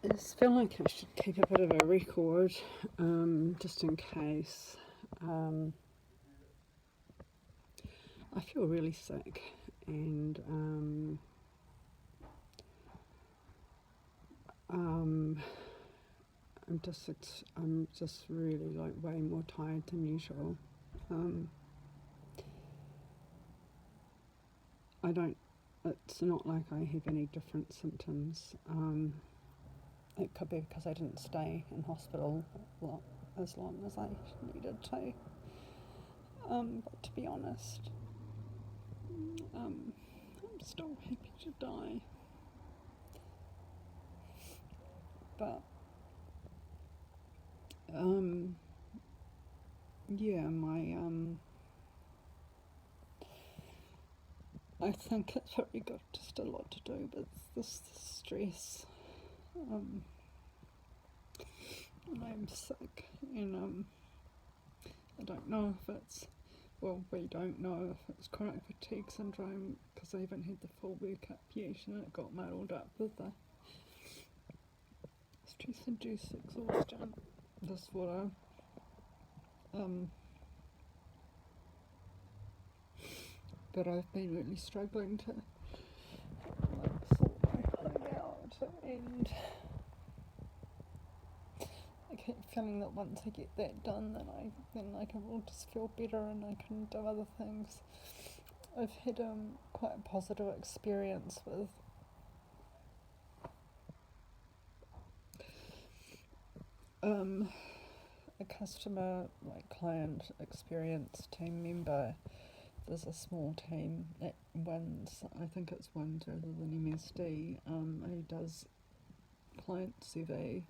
I just feel like I should keep a bit of a record, just in case. I feel really sick, and I'm just really like way more tired than usual. I don't. It's not like I have any different symptoms. It could be because I didn't stay in hospital as long as I needed to. But to be honest, I'm still happy to die. But yeah, I think it's probably got just a lot to do with this stress. And I'm sick, and I don't know if it's, we don't know if it's chronic fatigue syndrome because I haven't had the full workup yet, and it got muddled up with the stress-induced exhaustion disorder. But I've been really struggling to sort my thing out, and I keep feeling that once I get that done, then I will just feel better and I can do other things. I've had quite a positive experience with a customer, client experience team member. There's a small team at WINS, I think it's WINS rather than MSD, who does client survey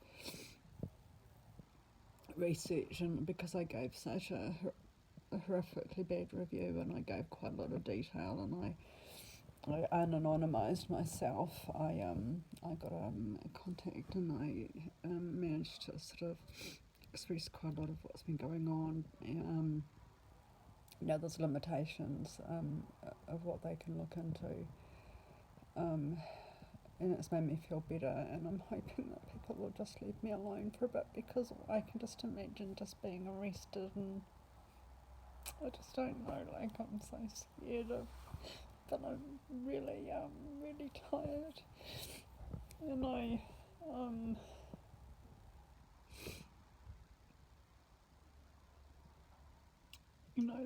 research, and because I gave such a horrifically bad review and I gave quite a lot of detail and I unanonymised myself, I got a contact and I managed to sort of express quite a lot of what's been going on. There's limitations of what they can look into, and it's made me feel better, and I'm hoping that people will just leave me alone for a bit, because I can just imagine just being arrested, and I just don't know, I'm so scared of, but I'm really tired, and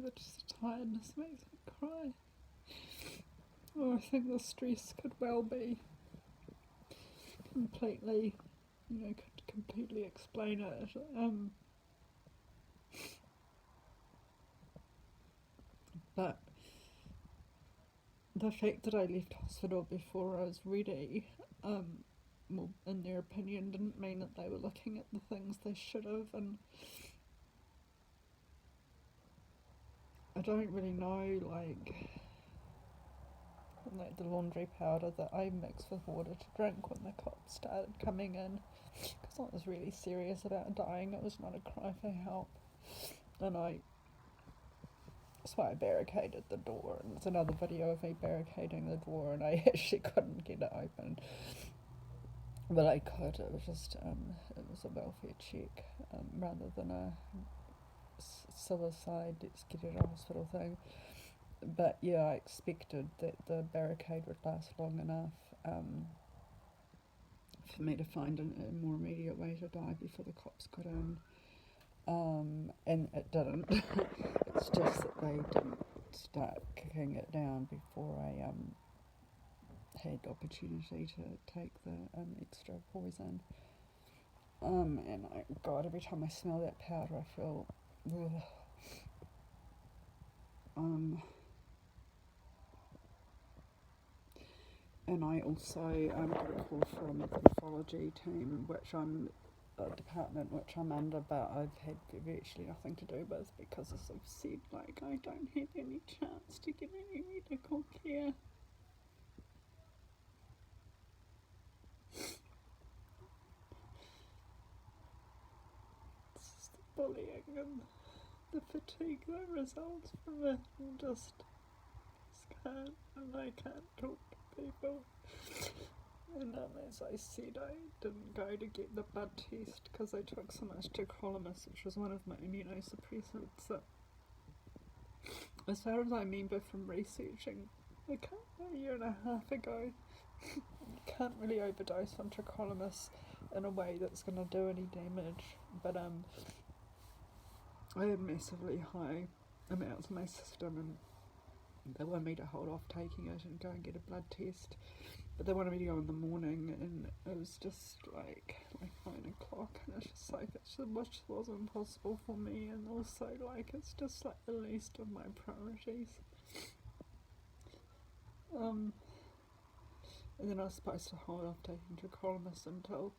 that just tiredness makes me cry. Or I think the stress could well be completely, could completely explain it. But the fact that I left hospital before I was ready, in their opinion, didn't mean that they were looking at the things they should have, and I don't really know, the laundry powder that I mixed with water to drink when the cops started coming in, because I was really serious about dying. It was not a cry for help, and that's why I barricaded the door, and there's another video of me barricading the door, and I actually couldn't get it open, but I could. It was just it was a welfare check, rather than a suicide, let's get you to hospital thing. But yeah, I expected that the barricade would last long enough for me to find a more immediate way to die before the cops got in, and it didn't. It's just that they didn't start kicking it down before I had the opportunity to take the extra poison. And God, every time I smell that powder, I feel. Ugh. And I also got a call from the pathology team, which I'm a department which I'm under, but I've had virtually nothing to do with, because, as I've said, I don't have any chance to get any medical care. It's just the bullying and the fatigue that results from it, and just can't, and I can't talk to people, And as I said, I didn't go to get the blood test because I took so much tacrolimus, which was one of my immunosuppressants. That, as far as I remember from researching a year and a half ago, you can't really overdose on tacrolimus in a way that's going to do any damage. But I had massively high amounts in my system, and they wanted me to hold off taking it and go and get a blood test. But they wanted me to go in the morning, and it was just like 9 o'clock, and it's just like, it just wasn't possible for me, and also like it's just like the least of my priorities. And then I was supposed to hold off taking tacrolimus until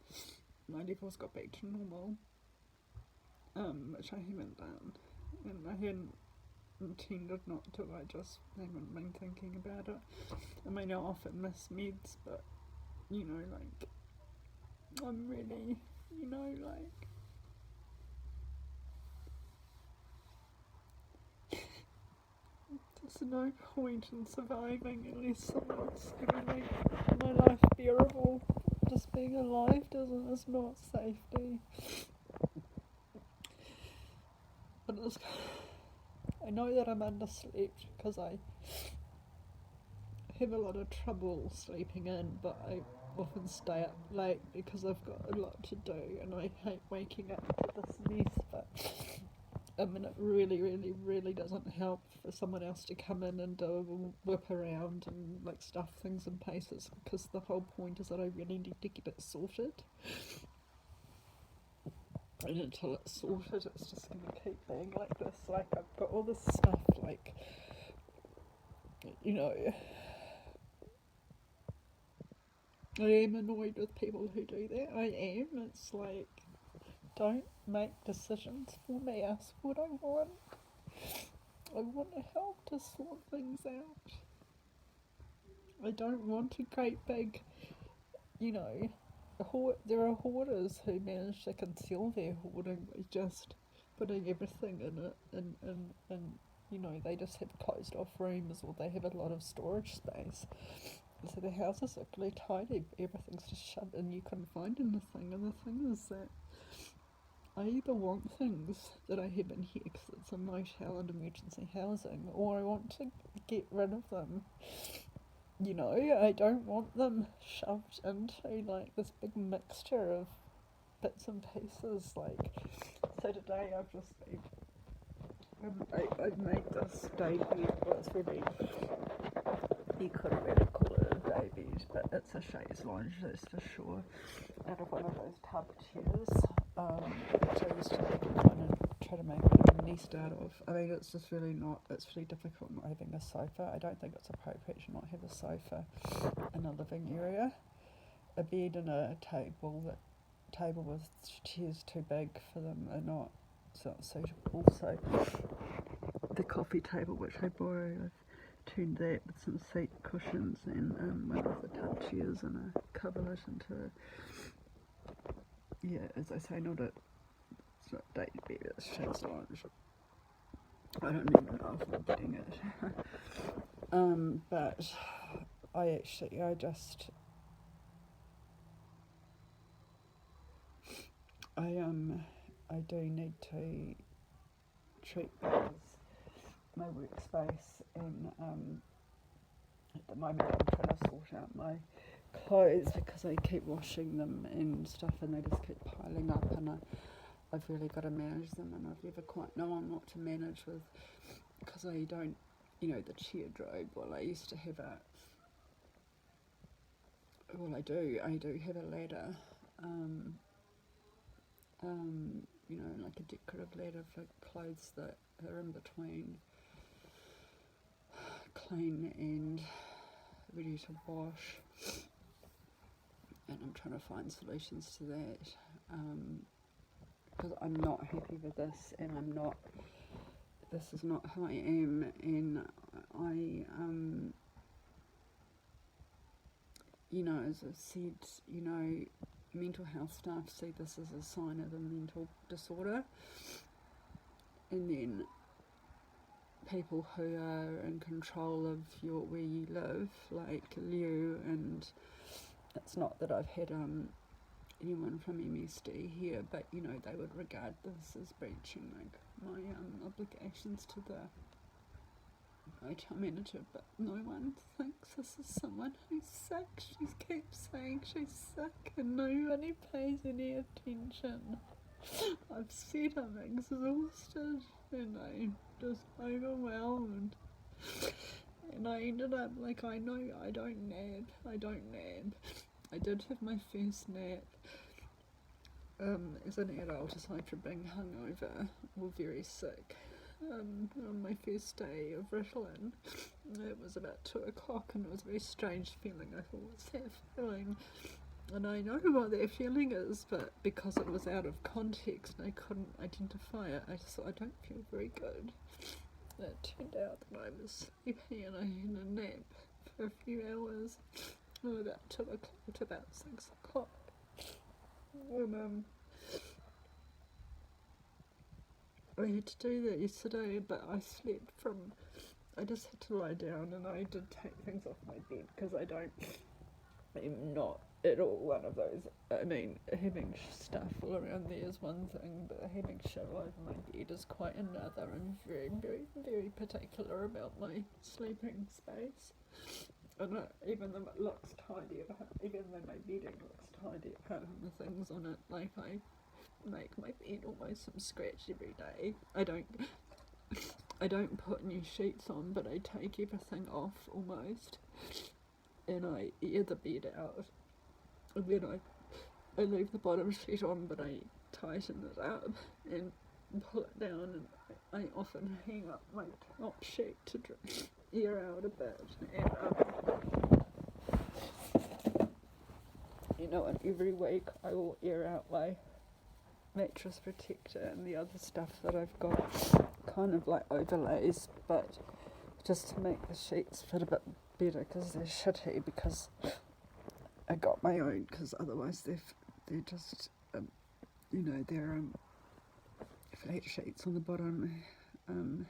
my levels got back to normal, which I haven't done, and I hadn't intended not to, I just haven't been thinking about it. I mean, I often miss meds, but, you know, like, I'm really, you know, like, there's no point in surviving unless someone's gonna make my life bearable. Just being alive is not safety. But I know that I'm underslept because I have a lot of trouble sleeping in, but I often stay up late because I've got a lot to do, and I hate waking up to this mess. But I mean, it really, really, really doesn't help for someone else to come in and do a whip around and like stuff things in places, because the whole point is that I really need to get it sorted. And until it's sorted, it's just going to keep being like this. Like, I've got all this stuff, like, you know, I am annoyed with people who do that. I am. It's like, don't make decisions for me. Ask what I want. I want to help to sort things out. I don't want a great big, you know, there are hoarders who manage to conceal their hoarding by just putting everything in it, and you know, they just have closed off rooms, or they have a lot of storage space. So the house is really tidy, everything's just shoved and you couldn't find anything. And the thing is that I either want things that I have in here because it's a motel and emergency housing, or I want to get rid of them. You know, I don't want them shoved into like this big mixture of bits and pieces. Like, so today I've just been, I've made this day bed. Well, it's really, you couldn't really call it a day bed, but it's a chaise lounge, that's for sure, out of one of those tub chairs, which I used to make it fun and try to make a nest out of. I mean, it's just really not, it's really difficult not having a sofa. I don't think it's appropriate to not have a sofa in a living area. A bed and a table with chairs too big for them are not suitable. So the coffee table, which I borrowed, I've turned that with some seat cushions and one of the tub chairs and a coverlet into a, yeah, as I say, it's not dated bed, it's chaise lounge. I don't even know if I'm getting it. But I do need to treat my workspace, and at the moment I'm trying to sort out my clothes because I keep washing them and stuff, and they just keep piling up, and I've really got to manage them, and I've never quite known what to manage with, because I don't, you know, the wardrobe. Well, I used to have I do have a ladder, you know, like a decorative ladder for clothes that are in between clean and ready to wash, and I'm trying to find solutions to that, because I'm not happy with this, and this is not who I am, and I, you know, as I said, you know, mental health staff see this as a sign of a mental disorder, and then people who are in control of where you live, like you and it's not that I've had anyone from MSD here, but you know, they would regard this as breaching like my obligations to the hotel manager, but no one thinks this is someone who's sick. She keeps saying she's sick and nobody pays any attention. I've said I'm exhausted and I'm just overwhelmed. And I ended up like, I know I don't nap. I did have my first nap as an adult, aside from being hungover or very sick. On my first day of Ritalin, it was about 2 o'clock and it was a very strange feeling. I thought, what's that feeling? And I know what that feeling is, but because it was out of context and I couldn't identify it, I just thought, I don't feel very good. It turned out that I was sleepy and I had a nap for a few hours, from about 2 o'clock to about 6 o'clock. And I had to do that yesterday, but I slept from, I just had to lie down and I did take things off my bed because I'm not at all one of those. I mean, having stuff all around there is one thing, but having shit all over my bed is quite another. I'm very, very, very particular about my sleeping space. And even though it looks tidy, even though my bedding looks tidy apart from the things on it, like I make my bed almost from scratch every day. I don't put new sheets on, but I take everything off almost, and I air the bed out, and then I leave the bottom sheet on, but I tighten it up and pull it down, and I often hang up my top sheet to air out a bit, and every week I will air out my mattress protector and the other stuff that I've got, kind of like overlays, but just to make the sheets fit a bit better because they're shitty, because I got my own, because otherwise they're just they're flat sheets on the bottom, and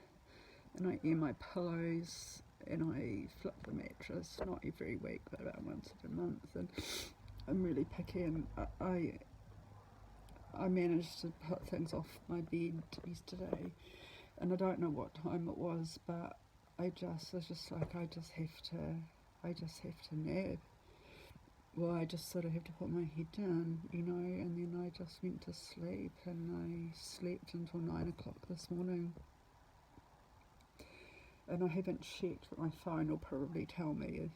I air my pillows and I flip the mattress, not every week but about once every month, and I'm really picky, and I managed to put things off my bed yesterday, and I don't know what time it was, but I just have to nap. Well, I just sort of have to put my head down, and then I just went to sleep, and I slept until 9 o'clock this morning. And I haven't checked, but my phone will probably tell me,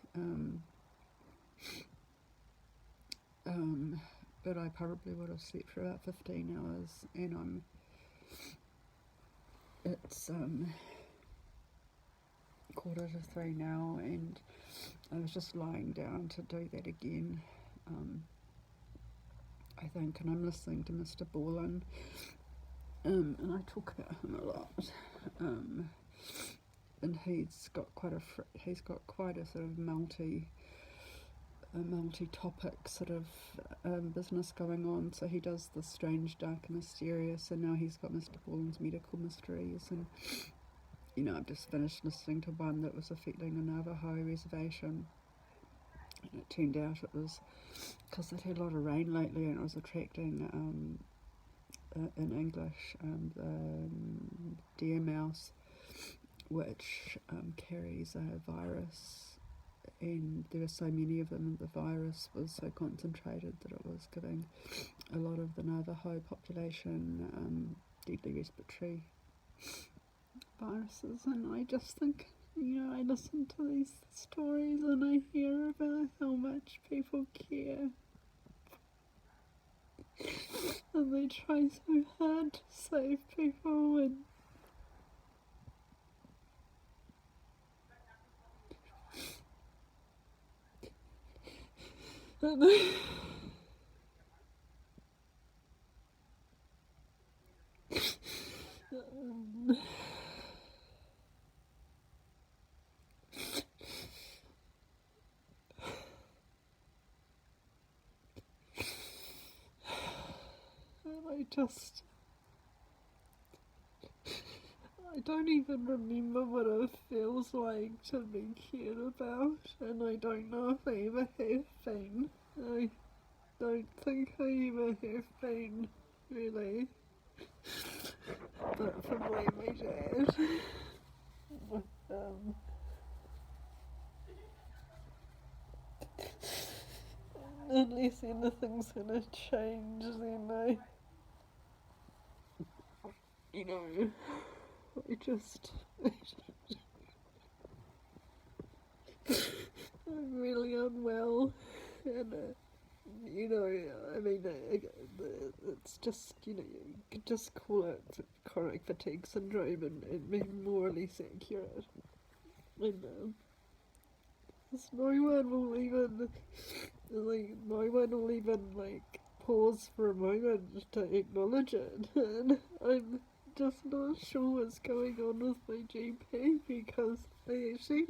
but I probably would have slept for about 15 hours, and it's 2:45 now, and I was just lying down to do that again, I think, and I'm listening to Mr. Borland, and I talk about him a lot, and he's got quite a sort of multi-topic sort of business going on. So he does the strange, dark and mysterious, and now he's got Mr. Borland's medical mysteries, and I've just finished listening to one that was affecting a Navajo reservation, and it turned out it was because they'd had a lot of rain lately, and it was attracting in English deer mouse, which carries a virus, and there are so many of them, and the virus was so concentrated that it was giving a lot of the Navajo population deadly respiratory viruses. And I just think, I listen to these stories and I hear about how much people care, and they try so hard to save people, and I don't even remember what it feels like to be cared about, and I don't know if I ever have been I don't think I ever have been, really, but from my dad. Um, Unless anything's gonna change, then I just, I'm really unwell, and I mean, it's just, you could just call it chronic fatigue syndrome and be more or less accurate. And no one will even, like, pause for a moment to acknowledge it. And I'm just not sure what's going on with my GP because I actually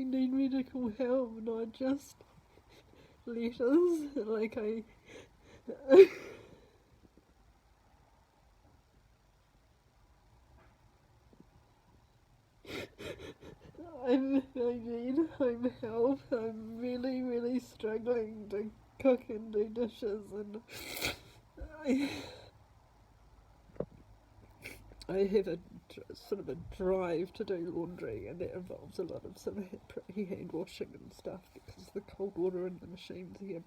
need medical help, not just letters. Like I need home help. I'm really, really struggling to cook and do dishes, and I, I have a sort of a drive to do laundry, and that involves a lot of sort of hand washing and stuff because the cold water in the machines here,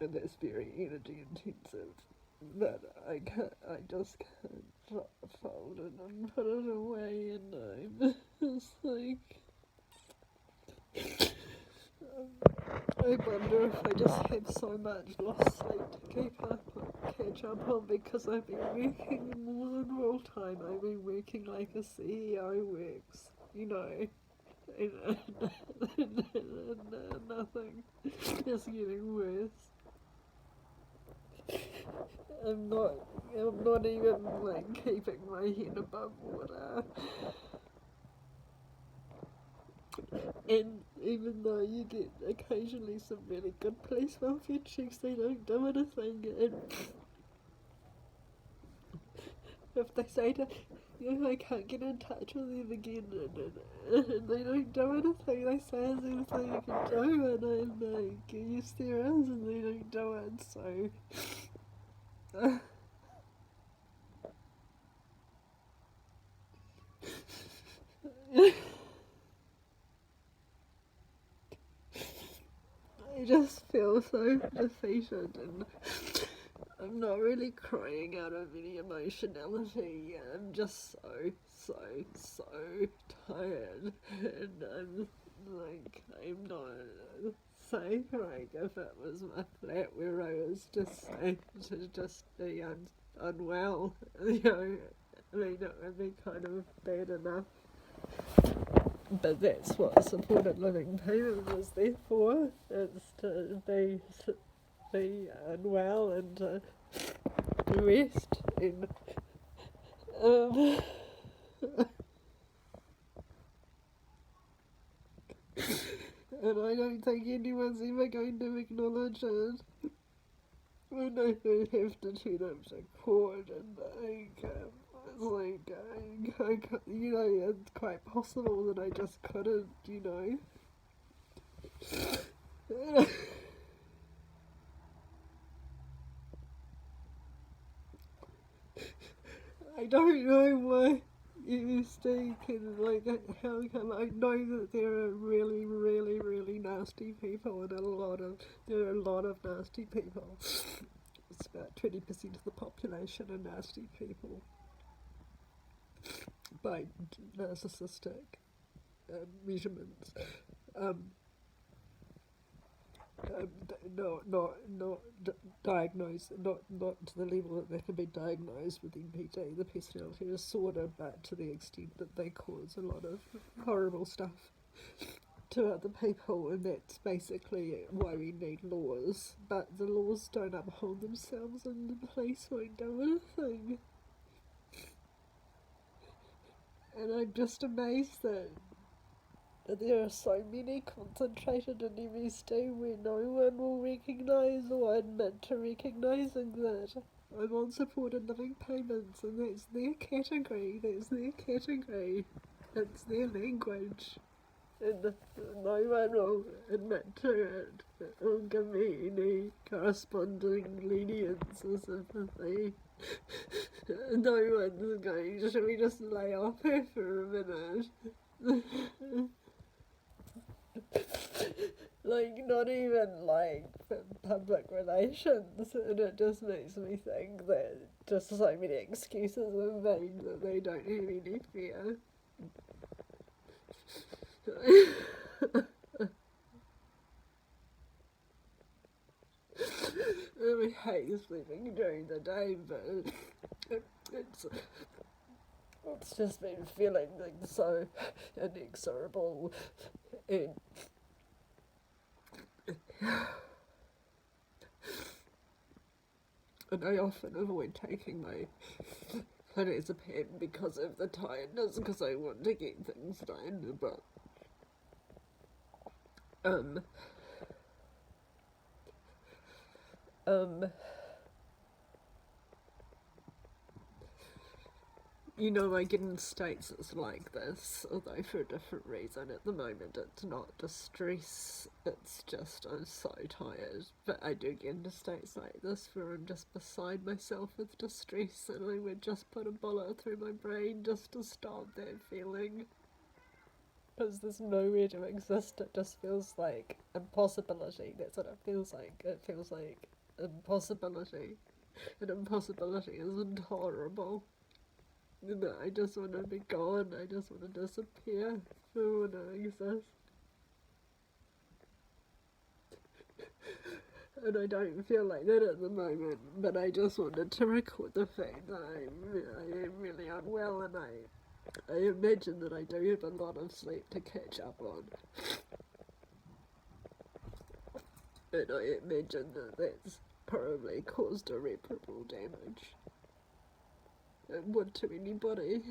and that's very energy intensive. But I just can't fold it and put it away, and I'm just like, I wonder if I just have so much lost sleep to catch up on because I've been working more than full time. I've been working like a CEO works, and nothing is getting worse. I'm not, I'm not even like keeping my head above water. And even though you get occasionally some really good police welfare checks, they don't do anything. And if they say to you, I can't get in touch with them again, and they don't do anything, they say there's anything you can do, and I'm like, yes there is, and they don't do it, so... I just feel so defeated, and I'm not really crying out of any emotionality. I'm just so tired, and I'm not safe. Like, if it was my flat where I was just safe to just be unwell, I mean, it would be kind of bad enough. But that's what supported living payment was there for. It's to be unwell and to rest. Um, and I don't think anyone's ever going to acknowledge it. When I have to turn up to court, and it's quite possible that I just couldn't, I don't know why USD can, how come. I know that there are really, really, really nasty people, and there are a lot of nasty people. It's about 20% of the population are nasty people by narcissistic measurements. Not diagnosed, not to the level that they can be diagnosed with MPD, the personality disorder, but to the extent that they cause a lot of horrible stuff to other people, and that's basically why we need laws. But the laws don't uphold themselves, and the police won't do anything. And I'm just amazed that there are so many concentrated in MSD where no one will recognise or admit to recognising that I'm on supported living payments, and that's their category, it's their language. and no one will admit to it or give me any corresponding lenience or sympathy. No one's going, should we just lay off her for a minute? Like, not even like public relations, and it just makes me think that just so many excuses are made that they don't have any fear. I hate sleeping during the day, but it's just been feeling like so inexorable, and I often avoid taking my clonazepam because of the tiredness, because I want to get things done, but you know, I get in states that's like this, although for a different reason. At the moment, it's not distress, it's just I'm so tired. But I do get into states like this where I'm just beside myself with distress, and I would just put a bullet through my brain just to stop that feeling. Because there's nowhere to exist, it just feels like impossibility. That's what it feels like. It feels like impossibility. And impossibility is intolerable. No, I just want to be gone. I just want to disappear. I don't want to exist. And I don't feel like that at the moment, but I just wanted to record the fact that I am really unwell, and I imagine that I do have a lot of sleep to catch up on. And I imagine that that's probably caused irreparable damage. It would to anybody.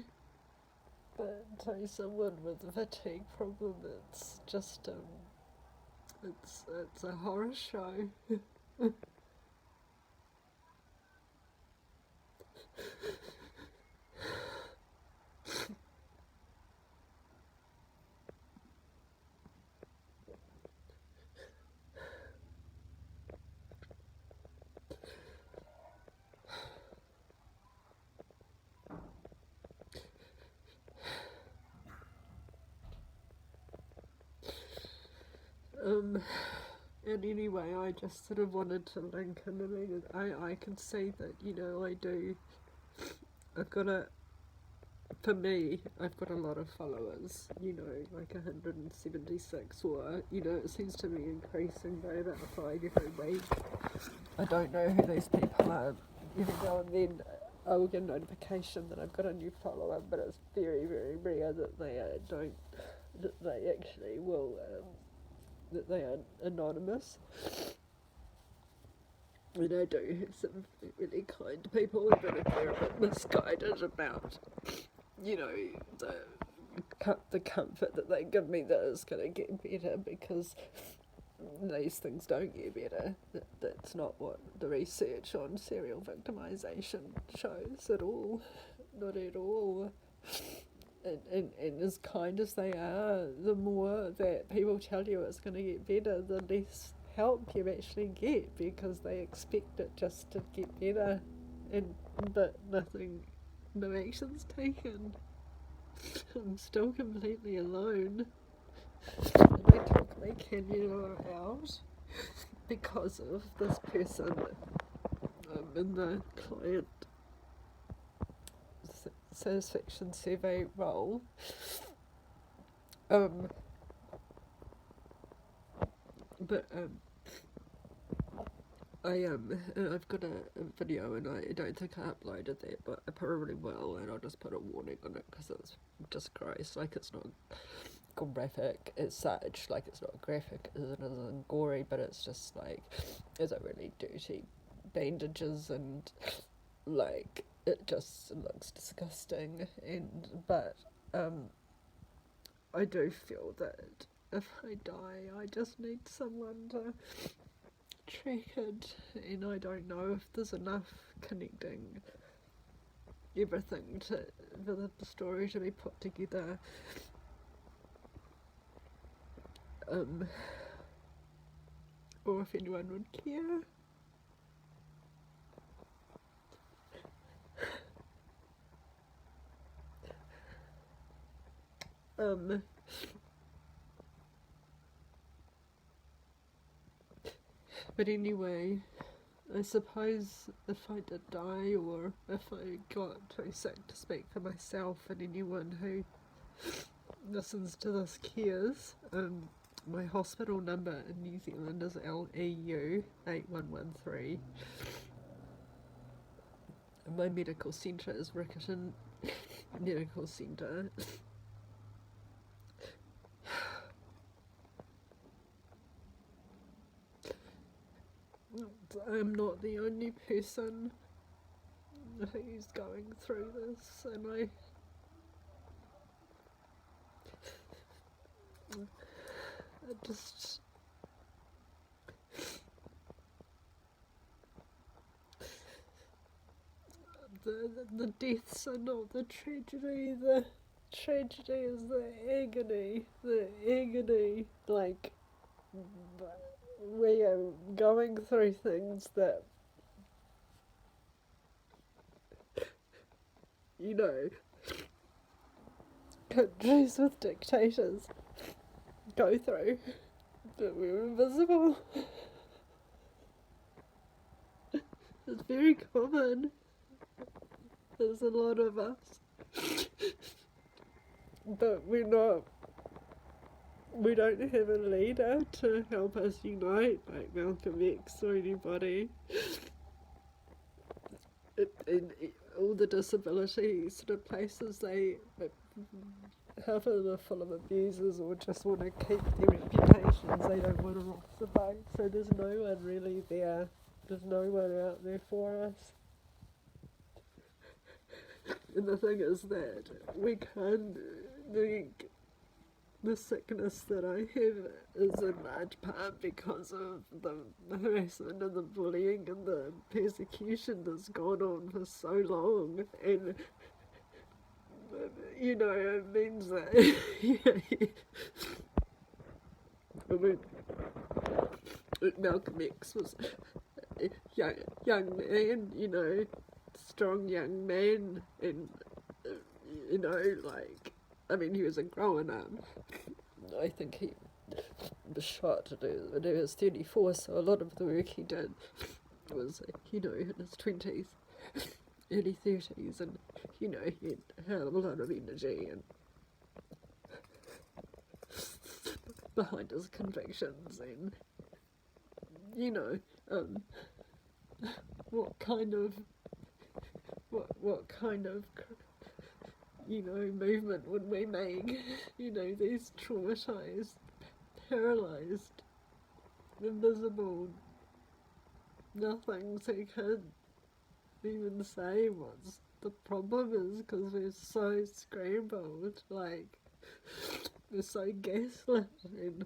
But to someone with a fatigue problem, it's just, it's a horror show. And anyway, I just sort of wanted to link in. I mean, I can see that, you know, I've got for me, I've got a lot of followers, you know, like 176, or, you know, it seems to be increasing by about 5 every week. I don't know who these people are. Every now and then I will get a notification that I've got a new follower, but it's very, very rare that they actually will, that they are anonymous. And I do have some really kind people, even if they're a bit misguided about, you know, the comfort that they give me that it's going to get better, because these things don't get better. That's not what the research on serial victimization shows at all. Not at all. And as kind as they are, the more that people tell you it's going to get better, the less help you actually get, because they expect it just to get better, but no action's taken. I'm still completely alone, and I took my cannula out because of this person in the client satisfaction survey role. I've got a video, and I don't think I uploaded that, but I probably will, and I'll just put a warning on it because it's just gross. Like, it's not graphic as such, like it's not graphic as it isn't gory, but it's just like, it's a really dirty bandages, and like it just looks disgusting. But I do feel that if I die, I just need someone to track it, and I don't know if there's enough connecting everything for the story to be put together. um, or if anyone would care. Um, but anyway, I suppose if I did die, or if I got too sick to speak for myself, and anyone who listens to this cares, my hospital number in New Zealand is LEU 8113. And my medical centre is Riccarton Medical Centre. I'm not the only person who's going through this, and I just the deaths are not the tragedy. The tragedy is the agony. The agony, like, we are going through things that, you know, countries with dictators go through, but we're invisible. It's very common. There's a lot of us, but we don't have a leader to help us unite, like Malcolm X or anybody. All the disability sort of places, half of them are full of abusers or just want to keep their reputations. They don't want to rock the boat, so there's no one really there. There's no one out there for us. And the thing is that we can't, the sickness that I have is in large part because of the harassment and the bullying and the persecution that's gone on for so long. And, you know, it means that, I mean, Malcolm X was a young man, you know, strong young man, and, you know, like, I mean, he was a grown up. I think he was shot when he was 34, so a lot of the work he did was, you know, in his 20s, early 30s, and, you know, he had a lot of energy and behind his convictions, and, you know, what kind of, you know, movement would we make? You know, these traumatized, paralysed, invisible nothings who can't even say what's the problem is, because we're so scrambled, like, we're so gaslit and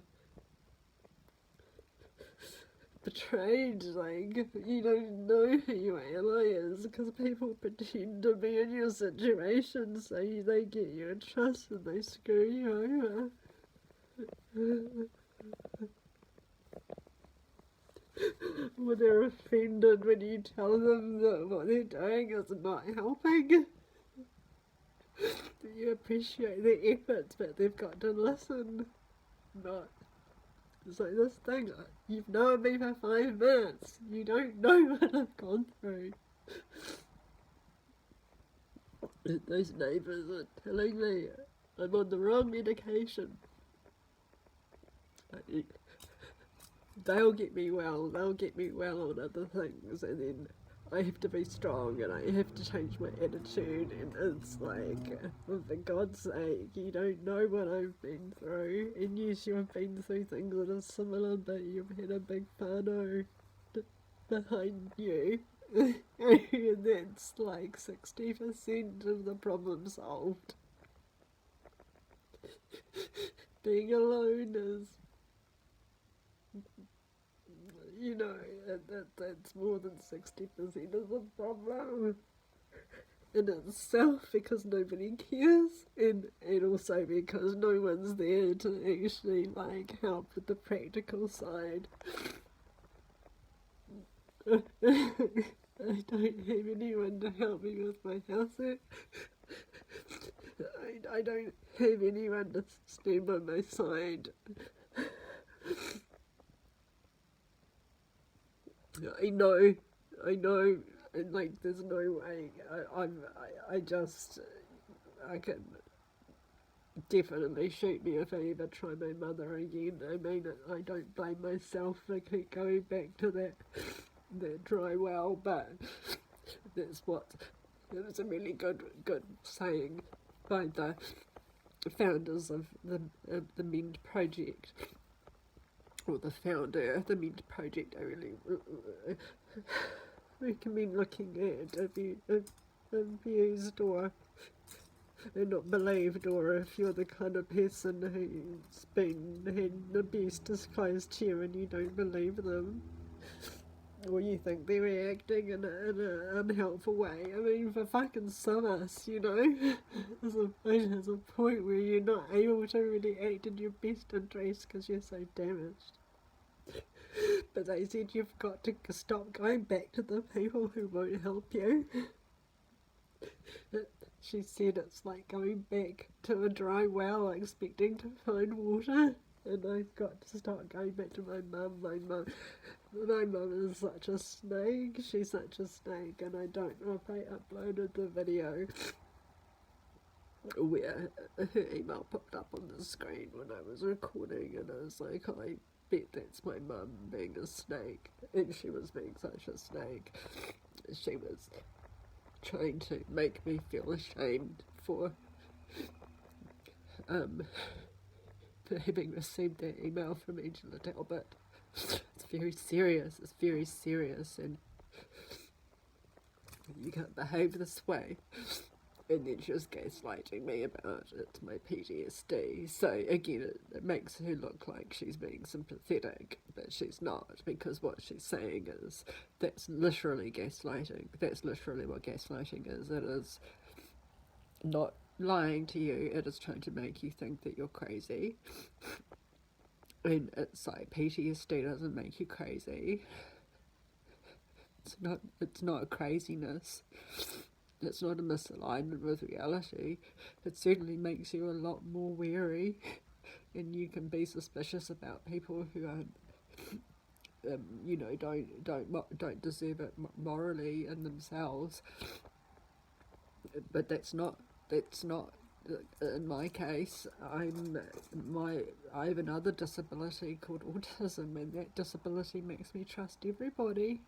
betrayed, like, you don't know who your ally is because people pretend to be in your situation so they get your trust and they screw you over. When they're offended when you tell them that what they're doing is not helping. You appreciate their efforts, but they've got to listen. Not. It's like this thing, you've known me for 5 minutes, you don't know what I've gone through. Those neighbours are telling me I'm on the wrong medication. They'll get me well on other things, and then I have to be strong and I have to change my attitude, and it's like, for God's sake, you don't know what I've been through, and yes, you've been through things that are similar, but you've had a big whānau behind you, and that's like 60% of the problem solved. Being alone is, you know, that's more than 60% of the problem. in itself because nobody cares, and also because no one's there to actually like help with the practical side. I don't have anyone to help me with my housework. I don't have anyone to stand by my side. I know, and like there's no way. I can definitely shoot me if I ever try my mother again. I mean, I don't blame myself for keep going back to that dry well, but that's what. It was a really good saying by the founders of the Mend Project, or the founder of the Mend Project. I really recommend looking at if you abused or not believed, or if you're the kind of person who's been had abuse disclosed to you and you don't believe them, or you think they're reacting in an unhelpful way. I mean, for fucking some us, you know, there's a point where you're not able to really act in your best interest because you're so damaged. But they said you've got to stop going back to the people who won't help you. She said it's like going back to a dry well expecting to find water. And I've got to start going back to my mum. My mum is such a snake. She's such a snake. And I don't know if I uploaded the video where her email popped up on the screen when I was recording, and I was like, I bet that's my mum being a snake. And she was being such a snake. She was trying to make me feel ashamed for having received that email from Angela Talbot. It's very serious, and you can't behave this way. And then she was gaslighting me about it's my PTSD. So again, it makes her look like she's being sympathetic, but she's not, because what she's saying is that's literally gaslighting. That's literally what gaslighting is. It is not lying to you, it is trying to make you think that you're crazy. And it's like PTSD doesn't make you crazy. It's not craziness. It's not a misalignment with reality. It certainly makes you a lot more wary, and you can be suspicious about people who aren't, don't deserve it morally in themselves. But that's not in my case. I have another disability called autism, and that disability makes me trust everybody.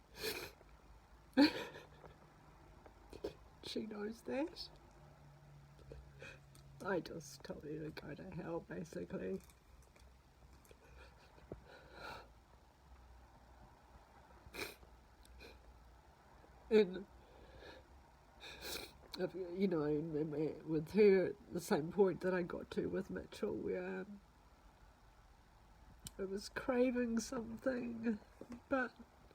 She knows that. I just told her to go to hell, basically. And, you know, with her, at the same point that I got to with Mitchell, where I was craving something, but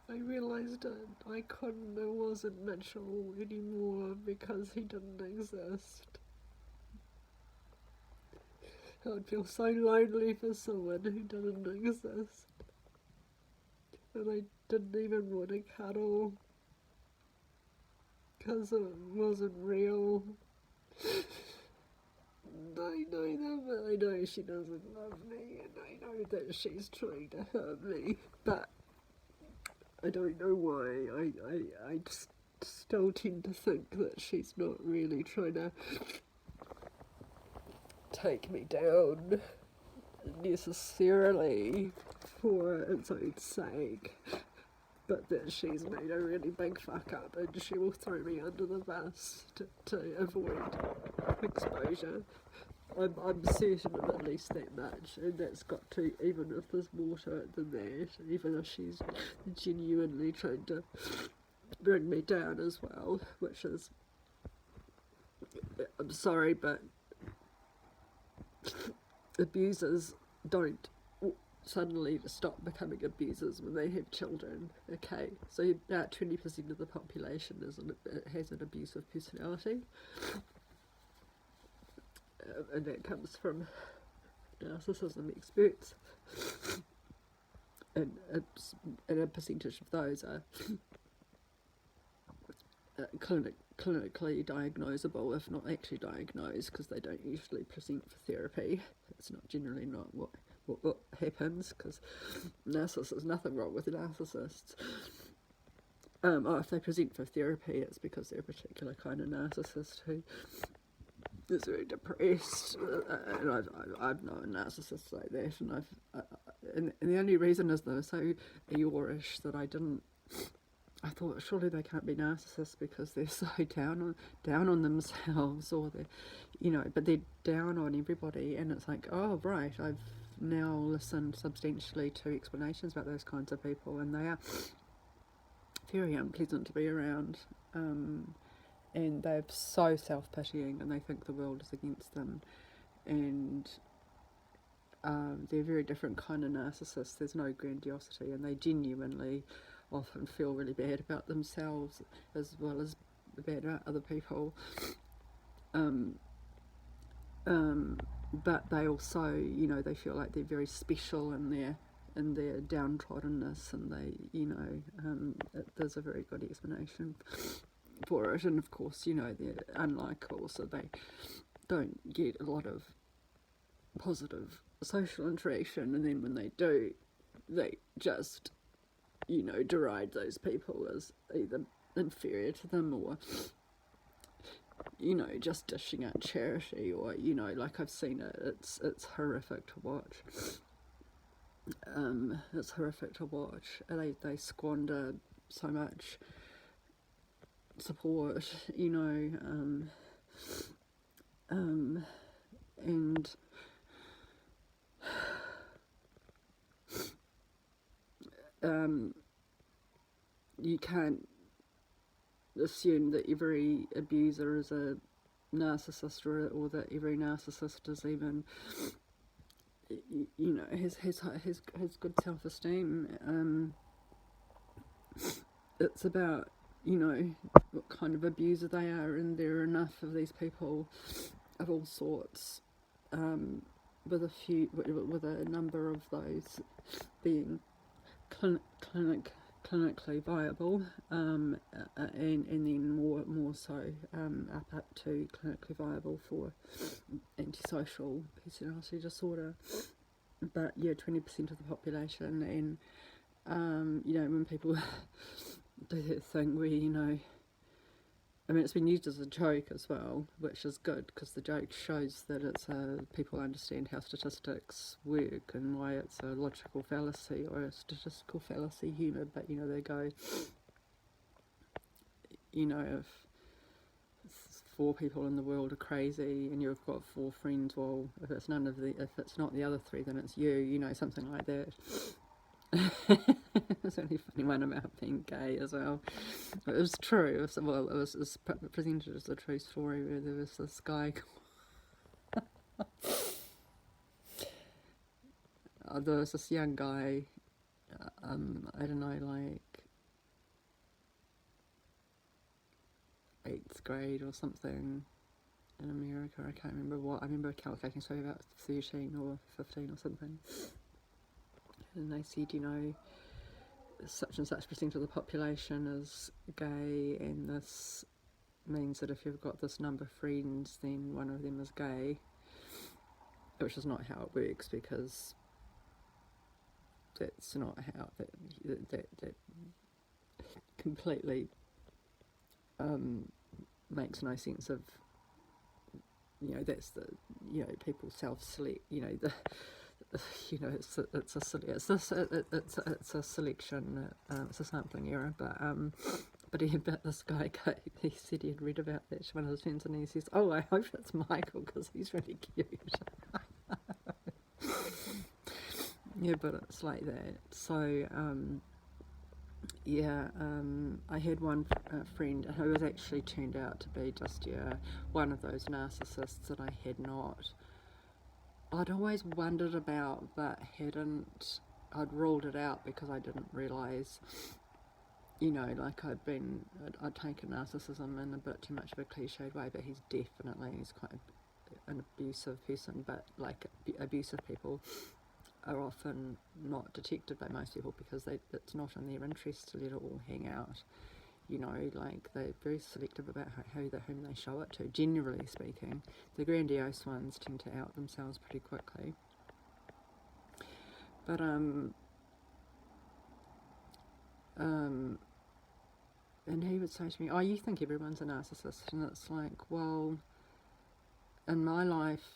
I realised I couldn't, it wasn't Mitchell anymore because he didn't exist. I'd feel so lonely for someone who didn't exist. And I didn't even want to cuddle because it wasn't real. I know that, but I know she doesn't love me, and I know that she's trying to hurt me, but I don't know why. I just still tend to think that she's not really trying to take me down necessarily for its own sake, but that she's made a really big fuck up and she will throw me under the bus to avoid exposure. I'm certain of at least that much, and that's got to, even if there's more to it than that, even if she's genuinely trying to bring me down as well, which is, I'm sorry, but abusers don't suddenly to stop becoming abusers when they have children. Okay, so about 20% of the population has an abusive personality, and that comes from narcissism experts, and a percentage of those are clinically diagnosable, if not actually diagnosed, because they don't usually present for therapy. It's not generally not what happens, because narcissists, nothing wrong with narcissists. If they present for therapy, it's because they're a particular kind of narcissist who is very depressed, and I've known narcissists like that, and and the only reason is they're so Eeyore-ish that I thought surely they can't be narcissists because they're so down on themselves, or but they're down on everybody, and it's like, oh right, I've now listened substantially to explanations about those kinds of people, and they are very unpleasant to be around, and they're so self-pitying, and they think the world is against them, and they're a very different kind of narcissists. There's no grandiosity, and they genuinely often feel really bad about themselves as well as bad about other people. But they also, they feel like they're very special in their downtroddenness, and there's a very good explanation for it. And of course, they're unlikable, so they don't get a lot of positive social interaction, and then when they do, they just deride those people as either inferior to them, or just dishing out charity, or like I've seen it. It's horrific to watch. It's horrific to watch. They squander so much support, and you can't assume that every abuser is a narcissist, or that every narcissist is even has good self-esteem. It's about what kind of abuser they are, and there are enough of these people of all sorts, with a number of those being clinically viable, and then more so up to clinically viable for antisocial personality disorder. But yeah, 20% of the population, and when people do that thing where it's been used as a joke as well, which is good, because the joke shows that people understand how statistics work and why it's a logical fallacy or a statistical fallacy humour. But they go, if 4 people in the world are crazy and you've got 4 friends, well, if it's not the other 3, then it's you, something like that. It's only funny one about being gay as well. It was true. It was presented as a true story, where there was this guy. There was this young guy. I don't know, like 8th grade or something in America. I can't remember what. I remember calculating, so about 13 or 15 or something. And they said, such and such percent of the population is gay, and this means that if you've got this number of friends, then one of them is gay, which is not how it works, because that's not how that completely makes no sense of, that's the, people self-select, it's a selection, it's a sampling error, but this guy, he said he had read about that to one of his friends, and he says, oh, I hope it's Michael, because he's really cute. Yeah, but it's like that. So I had one friend who was actually turned out to be just one of those narcissists that I had not I'd always wondered about, but I'd ruled it out because I didn't realise, like I'd taken narcissism in a bit too much of a cliched way, but he's quite an abusive person, but like abusive people are often not detected by most people because it's not in their interest to let it all hang out. Like they're very selective about whom they show it to. Generally speaking, the grandiose ones tend to out themselves pretty quickly. But and he would say to me, "Oh, you think everyone's a narcissist?" And it's like, well, in my life,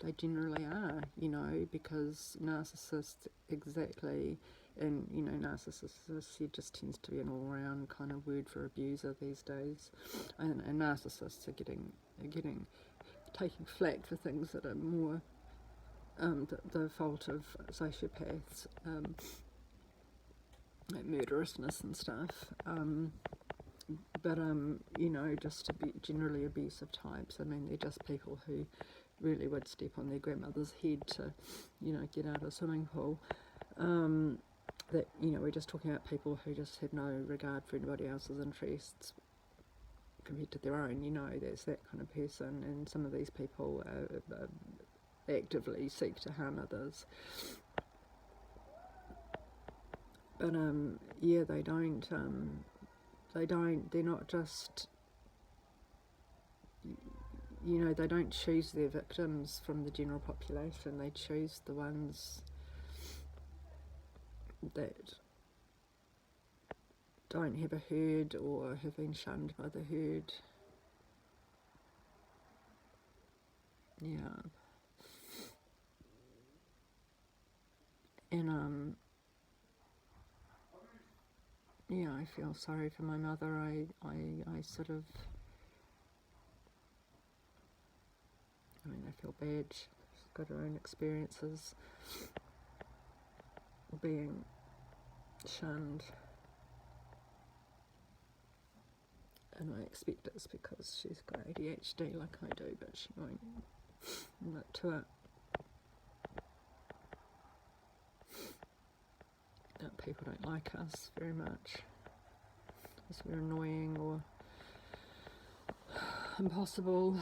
they generally are, because narcissists exactly, and narcissist just tends to be an all-round kind of word for abuser these days, and narcissists are taking flack for things that are more the fault of sociopaths, like murderousness and stuff. But just to be generally abusive types. I mean, they're just people who really would step on their grandmother's head to, get out of a swimming pool. We're just talking about people who just have no regard for anybody else's interests compared to their own. There's that kind of person, and some of these people actively seek to harm others. But they don't. They're not just. They don't choose their victims from the general population. They choose the ones that don't have a herd or have been shunned by the herd. Yeah. And I feel sorry for my mother. I sort of, I feel bad. She's got her own experiences being shunned. And I expect it's because she's got ADHD like I do, but she won't admit to it. That people don't like us very much because we're annoying or impossible.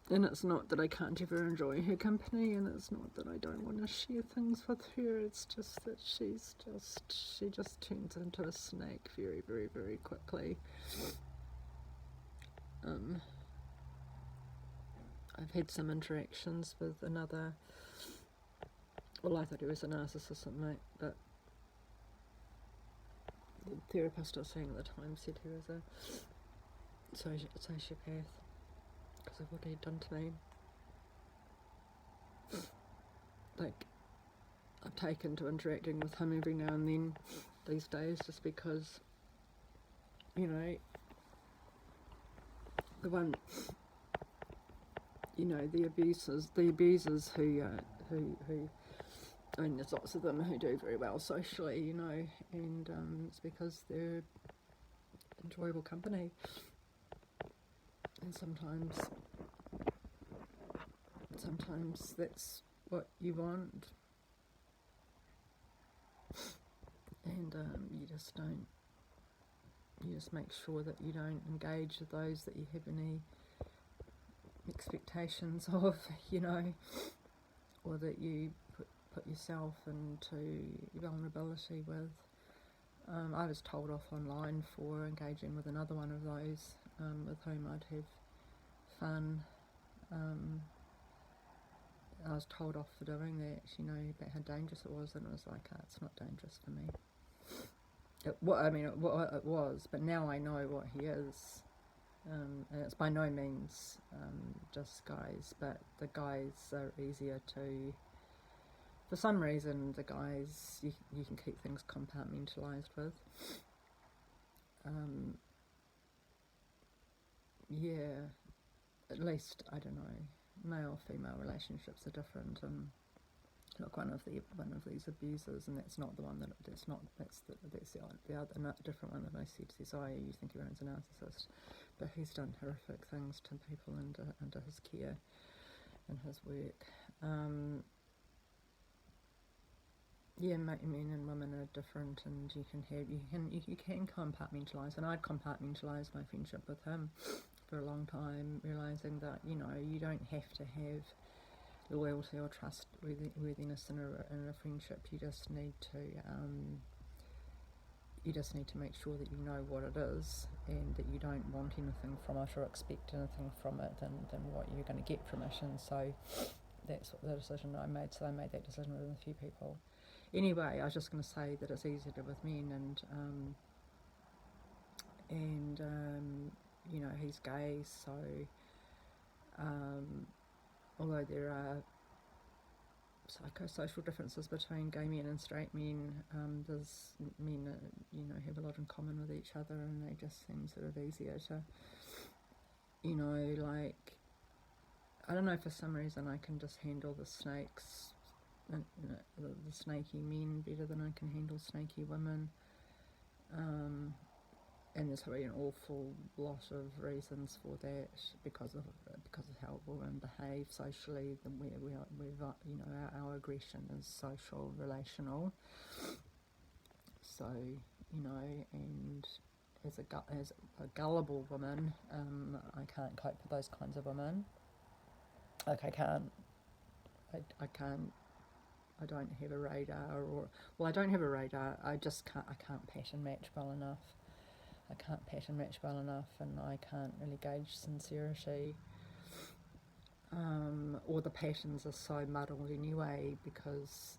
And it's not that I can't ever enjoy her company, and it's not that I don't want to share things with her. It's just that she just turns into a snake very, very, very quickly. I've had some interactions with another. Well, I thought he was a narcissist, mate, but the therapist I was seeing at the time said he was a sociopath because of what he'd done to me. Like, I've taken to interacting with him every now and then these days just because, the one, the abusers who I mean, there's lots of them who do very well socially, and it's because they're enjoyable company. And sometimes that's what you want, and you just make sure that you don't engage with those that you have any expectations of, or that you put yourself into vulnerability with. I was told off online for engaging with another one of those with whom I'd have fun. I was told off for doing that, about how dangerous it was, and it was like, it's not dangerous for me. It was, but now I know what he is. And it's by no means just guys, but the guys are easier to, for some reason, the guys you can keep things compartmentalised with. At least, I don't know, male-female relationships are different, and look, one of these abusers, and that's not the one that's the other different one that I said says, oh, you think everyone's a narcissist, but he's done horrific things to people under his care and his work. Men and women are different, and you can compartmentalise, and I'd compartmentalised my friendship with him for a long time, realising that you don't have to have loyalty or trustworthiness in a friendship. You just need to make sure that you know what it is, and that you don't want anything from it or expect anything from it than what you're going to get from it. And so that's what the decision I made. So I made that decision with a few people. Anyway, I was just going to say that it's easier with men, and he's gay, so although there are psychosocial differences between gay men and straight men, there's men that have a lot in common with each other, and they just seem sort of easier to I don't know, for some reason I can just handle the snakes, the snaky men better than I can handle snaky women. And there's probably an awful lot of reasons for that, because of how women behave socially. Our aggression is social, relational. So and as a gullible woman, I can't cope with those kinds of women. Like I can't. I don't have a radar, I don't have a radar. I can't pattern match well enough. And I can't really gauge sincerity. Or the patterns are so muddled anyway, because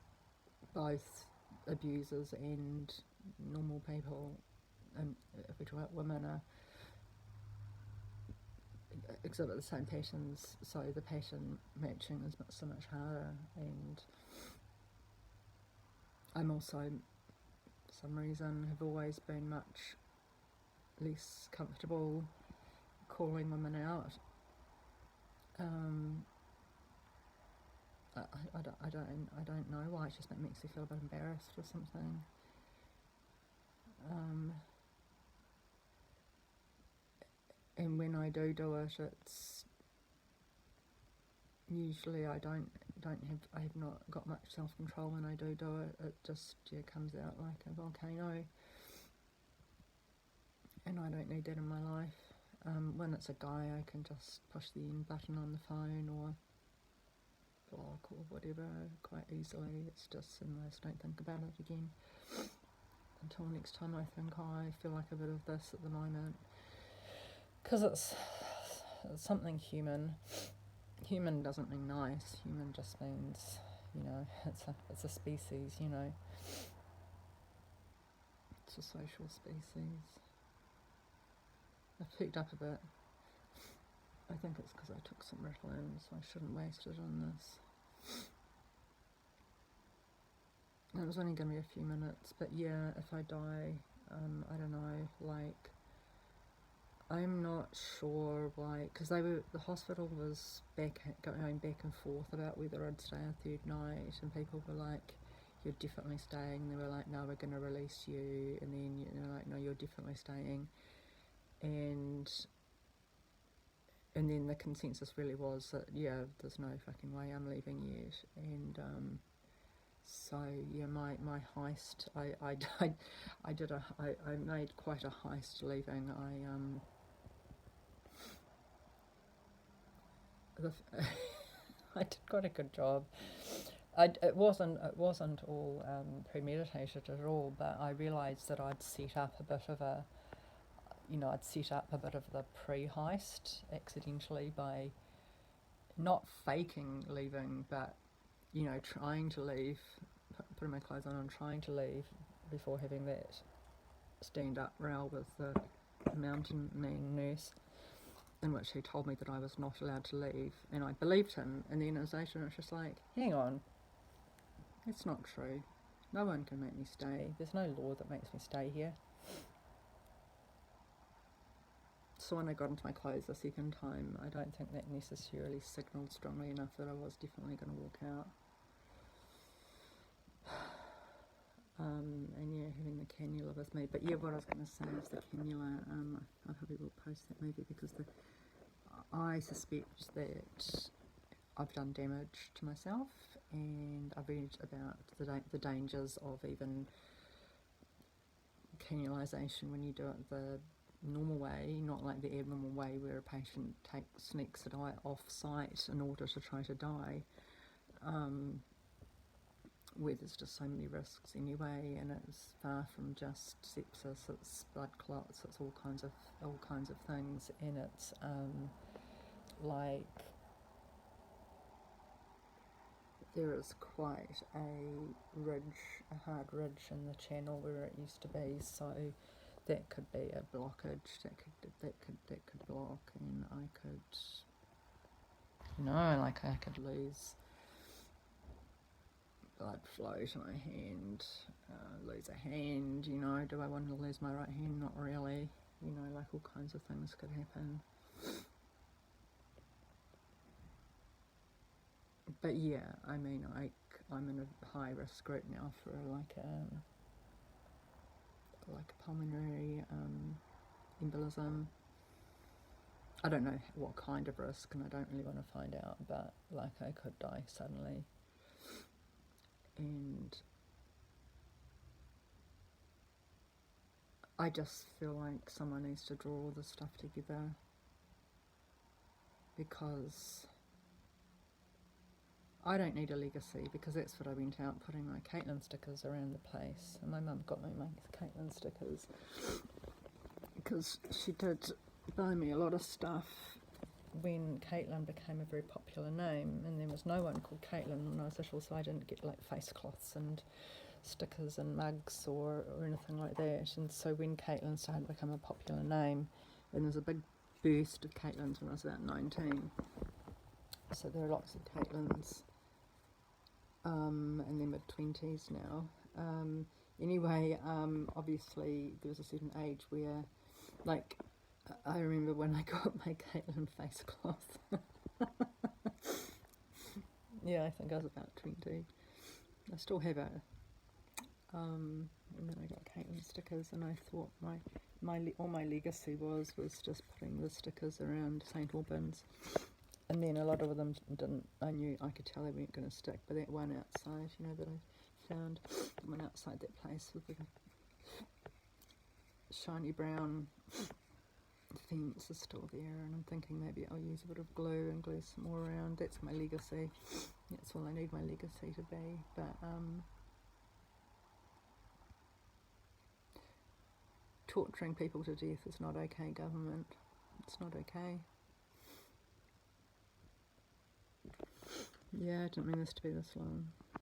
both abusers and normal people, and if we talk about women, exhibit the same patterns, so the pattern matching is so much harder. And I'm also, for some reason, have always been much less comfortable calling women out. I don't know why. It just makes me feel a bit embarrassed or something. And when I do it, it's usually I have not got much self-control when I do it. It just comes out like a volcano, and I don't need that in my life. When it's a guy, I can just push the end button on the phone or block or whatever quite easily. It's just, and I just don't think about it again until next time I think, I feel like a bit of this at the moment, because it's something human. Human doesn't mean nice. Human just means, it's a species. It's a social species. I've picked up a bit. I think it's because I took some Ritalin, so I shouldn't waste it on this. And it was only going to be a few minutes, but yeah, if I die, I don't know, I'm not sure why, because the hospital was going back and forth about whether I'd stay a third night, and people were like, you're definitely staying. They were like, no, we're going to release you, and then they're like, no, you're definitely staying. And then the consensus really was that, there's no fucking way I'm leaving yet. And so yeah, my heist, I made quite a heist leaving. I did quite a good job. It wasn't all premeditated at all, but I realised that I'd set up a bit of the pre-heist accidentally by not faking leaving, but trying to leave, putting my clothes on and trying to leave before having that stand-up row with the mountain man nurse, in which he told me that I was not allowed to leave, and I believed him. And then as later, it's just like, hang on, it's not true. No one can make me stay. There's no law that makes me stay here. So when I got into my clothes the second time, I don't think that necessarily signalled strongly enough that I was definitely going to walk out. and yeah, having the cannula with me. But yeah, what I was going to say is the cannula, I probably will post that maybe because I suspect that I've done damage to myself, and I've read about the dangers of even cannulization when you do it the normal way, not like the abnormal way where a patient sneaks it off site in order to try to die, where there's just so many risks anyway, and it's far from just sepsis, it's blood clots, it's all kinds of things, and it's like there is quite a hard ridge in the channel where it used to be, so that could be a blockage, that could block, and I could lose blood flow to my hand, lose a hand, do I want to lose my right hand? Not really, like all kinds of things could happen. But yeah, I mean, I'm in a high risk group now for like a pulmonary embolism. I don't know what kind of risk, and I don't really want to find out, but like I could die suddenly. And I just feel like someone needs to draw all this stuff together, because I don't need a legacy, because that's what I went out putting my Caitlin stickers around the place, and my mum got me my Caitlin stickers because she did buy me a lot of stuff when Caitlin became a very popular name, and there was no one called Caitlin when I was little, so I didn't get like face cloths and stickers and mugs or anything like that. And so when Caitlin started to become a popular name, and there was a big burst of Caitlins when I was about 19, so there are lots of Caitlins in their mid-20s now. Anyway, obviously there was a certain age where, like, I remember when I got my Caitlin face cloth. Yeah, I think I was about 20. I still have it. And then I got Caitlin stickers, and I thought all my legacy was just putting the stickers around St Albans. And then a lot of them didn't. I could tell they weren't going to stick. But that one outside, that I found, the one outside that place with the shiny brown fence is still there, and I'm thinking maybe I'll use a bit of glue and glue some more around. That's my legacy. That's all I need my legacy to be. But torturing people to death is not okay, government. It's not okay. Yeah, I didn't mean this to be this long.